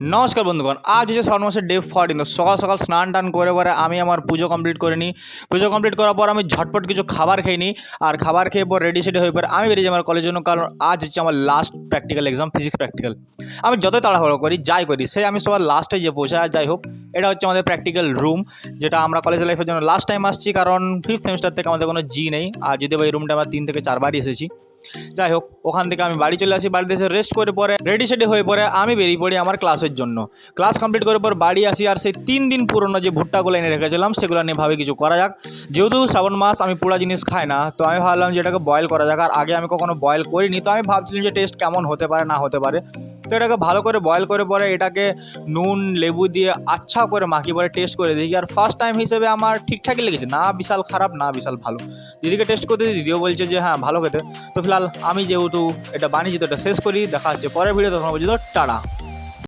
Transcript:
নমস্কার বন্ধুগণ, আজ হচ্ছে শ্রাবণ মাসের ডে 14। তো সকাল সকাল স্নান টান করে পরে আমি আমার পুজো কমপ্লিট করে নিই। পুজো কমপ্লিট করার পর আমি ঝটপট কিছু খাবার খেয়ে নিই। আর খাবার খেয়ে পর রেডি সেডি হয়ে পরে আমি বেরিয়ে যাই আমার কলেজের জন্য, কারণ আজ হচ্ছে আমার last practical exam, physics practical. আমি যতই তাড়াহুড়ো করি যাই করি সে আমি সবার লাস্টে যে পৌঁছায়। আর যাই হোক, এটা হচ্ছে আমাদের প্র্যাকটিক্যাল রুম, যেটা আমরা কলেজ লাইফের জন্য লাস্ট টাইম আসছি, কারণ ফিফথ সেমিস্টার থেকে আমাদের কোনো জি নেই। আর যদি এই রুমটা আমরা 3 থেকে 4 বারই এসেছি। যাই হোক, ওখান থেকে আমি বাড়ি চলে আসি। বাড়িতে এসে রেস্ট করে পরে রেডি সেডি হয়ে পরে আমি বেরিয়ে পড়ি আমার ক্লাসের জন্য। ক্লাস কমপ্লিট করে পর বাড়ি আসি, আর সেই 3 দিন পুরনো যে ভুট্টাগুলো এনে রেখেছিলাম সেগুলো নিয়ে ভাবে কিছু করা যাক। যেহেতু শ্রাবণ মাস, আমি পোড়া জিনিস খাই না, তো আমি ভাবলাম যে এটাকে বয়েল করা যাক। আর আগে আমি কখনো বয়েল করিনি, তো আমি ভাবছিলাম যে টেস্ট কেমন হতে পারে না হতে পারে। তো এটাকে ভালো করে বয়েল করে পরে এটাকে নুন লেবু দিয়ে আচ্ছা করে মাখিয়ে পরে টেস্ট করে দেখি। আর ফার্স্ট টাইম হিসেবে আমার ঠিকঠাকই লেগেছে, না বিশাল খারাপ না বিশাল ভালো। দিদিকে টেস্ট করতে দিদিও বলছে যে হ্যাঁ ভালো খেতে। তো ফিলহাল আমি যেহেতু এটা বানিয়েছি তো এটা শেষ করি, দেখা হচ্ছে পরের ভিডিও, তখন বলছি তো টাটা।